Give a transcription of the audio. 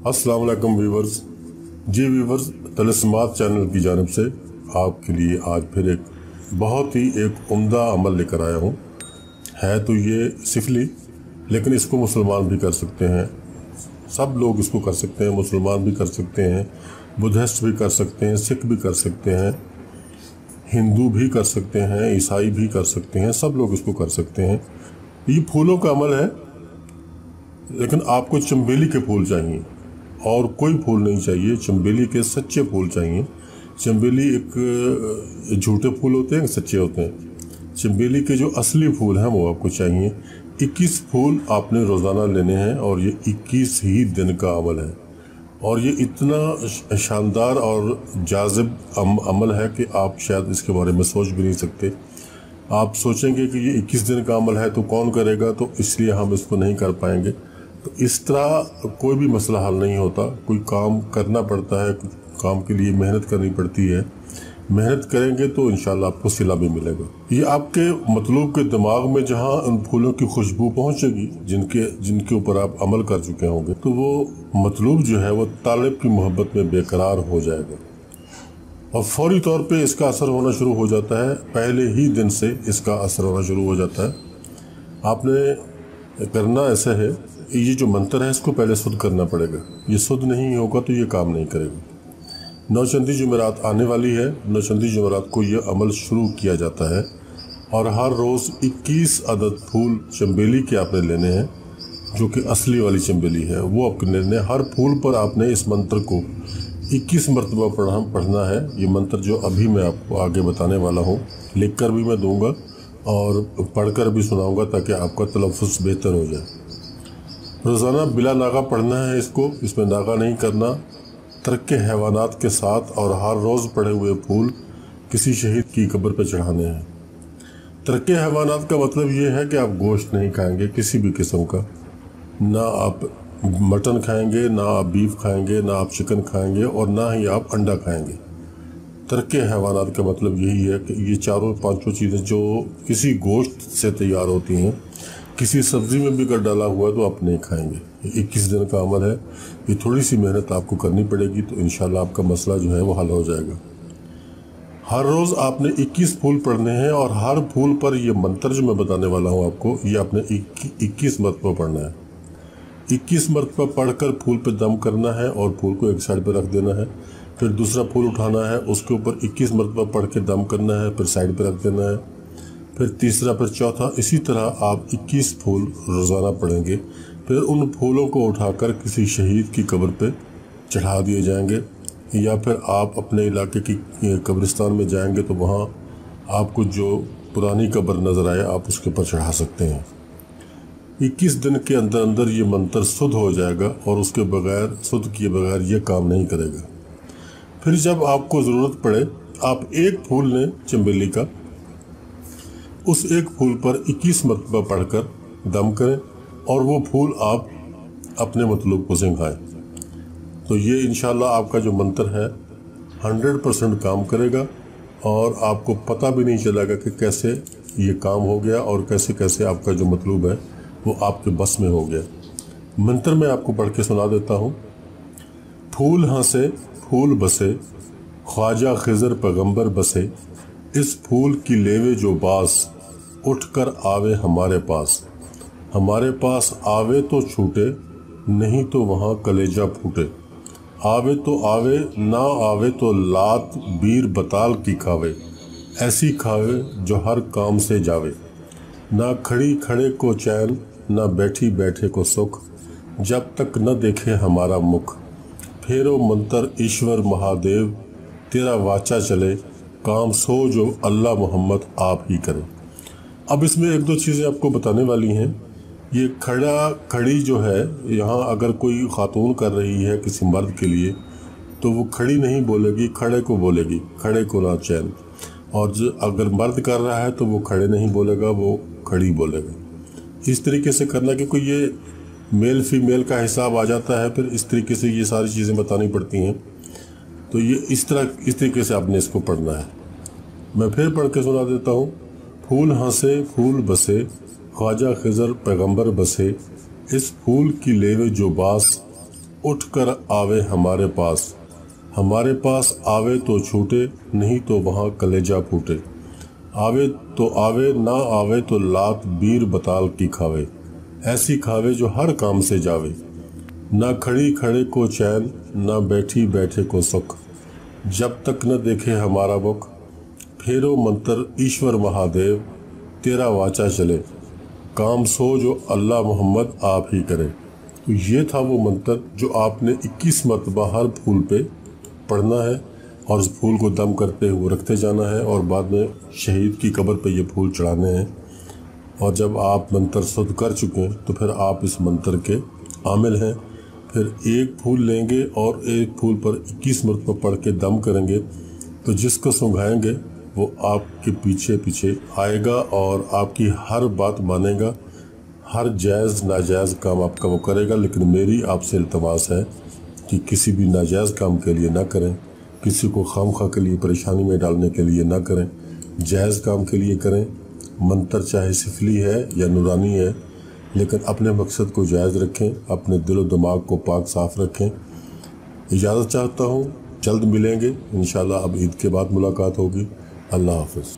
अस्सलाम वालेकुम व्यूवर्स। जी viewers, तलस्मात channel की जानिब से आपके लिए आज फिर एक बहुत ही उम्दा अमल लेकर आया हूँ। है तो ये सिफली, लेकिन इसको मुसलमान भी कर सकते हैं। सब लोग इसको कर सकते हैं। मुसलमान भी कर सकते हैं, बुद्धिस्ट भी कर सकते हैं, सिख भी कर सकते हैं, हिंदू भी कर सकते हैं, ईसाई भी कर सकते हैं। सब लोग इसको कर सकते हैं। ये फूलों का अमल है, लेकिन आपको चंबेली के फूल चाहिए और कोई फूल नहीं चाहिए। चंबेली के सच्चे फूल चाहिए। चंबेली एक झूठे फूल होते हैं, सच्चे होते हैं। चंबेली के जो असली फूल हैं वो आपको चाहिए। 21 फूल आपने रोज़ाना लेने हैं और ये 21 ही दिन का अमल है। और ये इतना शानदार और जाज़िब अमल है कि आप शायद इसके बारे में सोच भी नहीं सकते। आप सोचेंगे कि ये 21 दिन का अमल है तो कौन करेगा, तो इसलिए हम इसको नहीं कर पाएंगे। तो इस तरह कोई भी मसला हल नहीं होता। कोई काम करना पड़ता है, काम के लिए मेहनत करनी पड़ती है। मेहनत करेंगे तो इंशाल्लाह आपको सिला भी मिलेगा। ये आपके मतलूब के दिमाग में जहाँ उन फूलों की खुशबू पहुँचेगी, जिनके ऊपर आप अमल कर चुके होंगे, तो वो मतलूब जो है वो तालिब की मोहब्बत में बेकरार हो जाएगा और फौरी तौर पे इसका असर होना शुरू हो जाता है। पहले ही दिन से इसका असर होना शुरू हो जाता है। आपने करना ऐसा है, ये जो मंत्र है इसको पहले शुद्ध करना पड़ेगा। ये शुद्ध नहीं होगा तो ये काम नहीं करेगा। नौचंदी जुमेरात आने वाली है। नौचंदी जुमेरात को ये अमल शुरू किया जाता है और हर रोज़ 21 अदद फूल चंबेली के आपने लेने हैं, जो कि असली वाली चंबेली है, वो आपके लेने। हर फूल पर आपने इस मंत्र को 21 मरतबा पढ़ना है। ये मंत्र जो अभी मैं आपको आगे बताने वाला हूँ, लिख कर भी मैं दूंगा और पढ़कर भी सुनाऊंगा ताकि आपका तलफ़्फ़ुज़ बेहतर हो जाए। रोज़ाना बिला नागा पढ़ना है इसको। इसमें नागा नहीं करना। तरक्के हैवानात के साथ और हर रोज़ पड़े हुए फूल किसी शहीद की कब्र पर चढ़ाने हैं। तरक्के हैवानात का मतलब ये है कि आप गोश्त नहीं खाएंगे किसी भी किस्म का। ना आप मटन खाएंगे, ना आप बीफ खाएंगे, ना आप चिकन खाएंगे और ना ही आप अंडा खाएंगे। तरक्के हैवानात का मतलब यही है कि ये चारों पांचों चीज़ें जो किसी गोश्त से तैयार होती हैं, किसी सब्ज़ी में भी अगर डाला हुआ है तो आप नहीं खाएंगे। ये 21 दिन का अमल है। ये थोड़ी सी मेहनत आपको करनी पड़ेगी, तो इंशाल्लाह आपका मसला जो है वो हल हो जाएगा। हर रोज़ आपने 21 फूल पढ़ने हैं और हर फूल पर ये मंत्र जो मैं बताने वाला हूँ आपको, ये आपने 21 मरतबा पढ़ना है। 21 मरतबा पढ़कर फूल पे दम करना है और फूल को एक साइड पे रख देना है। फिर दूसरा फूल उठाना है, उसके ऊपर 21 मरतबा पढ़ के दम करना है, फिर साइड पे रख देना है। फिर तीसरा, फिर चौथा। इसी तरह आप 21 फूल रोज़ाना पढ़ेंगे। फिर उन फूलों को उठाकर किसी शहीद की कब्र पे चढ़ा दिए जाएंगे, या फिर आप अपने इलाके की कब्रिस्तान में जाएंगे तो वहाँ आपको जो पुरानी कब्र नज़र आए आप उसके ऊपर चढ़ा सकते हैं। 21 दिन के अंदर अंदर ये मंत्र शुद्ध हो जाएगा और उसके बगैर, शुद्ध किए बगैर ये काम नहीं करेगा। फिर जब आपको ज़रूरत पड़े, आप एक फूल लें चंबेली का, उस एक फूल पर 21 मरतबा पढ़कर दम करें और वो फूल आप अपने मतलूब को सिंघाएं। तो ये इंशाल्लाह आपका जो मंत्र है 100% काम करेगा और आपको पता भी नहीं चलेगा कि कैसे ये काम हो गया और कैसे कैसे आपका जो मतलूब है वो आपके बस में हो गया। मंत्र मैं आपको पढ़ के सुना देता हूँ। फूल हंसे फूल बसे, ख्वाजा खिज़र पैगंबर बसे, इस फूल की लेवे जो बास, उठकर आवे हमारे पास। हमारे पास आवे तो छूटे, नहीं तो वहाँ कलेजा फूटे। आवे तो आवे, ना आवे तो लात बीर बताल की खावे, ऐसी खावे जो हर काम से जावे। ना खड़ी खड़े को चैन, ना बैठी बैठे को सुख, जब तक न देखे हमारा मुख। फेरो मंत्र ईश्वर महादेव, तेरा वाचा चले, काम सो जो अल्लाह मोहम्मद आप ही करें। अब इसमें एक दो चीज़ें आपको बताने वाली हैं। ये खड़ी जो है, यहाँ अगर कोई खातून कर रही है किसी मर्द के लिए, तो वो खड़ी नहीं बोलेगी, खड़े को बोलेगी, खड़े को ना चैन। और जो अगर मर्द कर रहा है तो वो खड़े नहीं बोलेगा, वो खड़ी बोलेगा। इस तरीके से करना, कि कोई ये मेल फीमेल का हिसाब आ जाता है, फिर इस तरीके से ये सारी चीज़ें बतानी पड़ती हैं। तो ये इस तरीके से आपने इसको पढ़ना है। मैं फिर पढ़ के सुना देता हूँ। फूल हंसे फूल बसे, ख्वाजा खिज़र पैगंबर बसे, इस फूल की लेवे जो बास, اٹھ کر آوے ہمارے پاس آوے تو چھوٹے، نہیں تو وہاں کلیجہ پھوٹے، آوے تو آوے، نہ آوے تو لات بیر بتال کی کھاوے، ایسی کھاوے جو ہر کام سے جاوے، نہ کھڑی کھڑے کو چین، نہ بیٹھی بیٹھے کو سکھ، جب تک نہ دیکھے ہمارا مکھ، پھیرو منتر ایشور مہادیو، تیرا واچا چلے، کام سو جو اللہ محمد آپ ہی کرے۔ تو یہ تھا وہ منتر جو آپ نے 21 مرتبہ ہر پھول پہ پڑھنا ہے، اور اس پھول کو دم کرتے ہوئے رکھتے جانا ہے، اور بعد میں شہید کی قبر پہ یہ پھول چڑھانے ہیں۔ اور جب آپ منتر سدھ کر چکے ہیں تو پھر آپ اس منتر کے عامل ہیں۔ پھر ایک پھول لیں گے اور ایک پھول پر 21 مرتبہ پڑھ کے دم کریں گے، تو جس کو سنگھائیں گے وہ آپ کے پیچھے پیچھے آئے گا اور آپ کی ہر بات مانے گا، ہر جائز ناجائز کام آپ کا وہ کرے گا۔ لیکن میری آپ سے التماس ہے کہ کسی بھی ناجائز کام کے لیے نہ کریں، کسی کو خواہ کے لیے پریشانی میں ڈالنے کے لیے نہ کریں، جائز کام کے لیے کریں۔ منتر چاہے سفلی ہے یا نورانی ہے، لیکن اپنے مقصد کو جائز رکھیں، اپنے دل و دماغ کو پاک صاف رکھیں۔ اجازت چاہتا ہوں، جلد ملیں گے انشاءاللہ۔ اب عید کے بعد ملاقات ہوگی۔ اللہ حافظ۔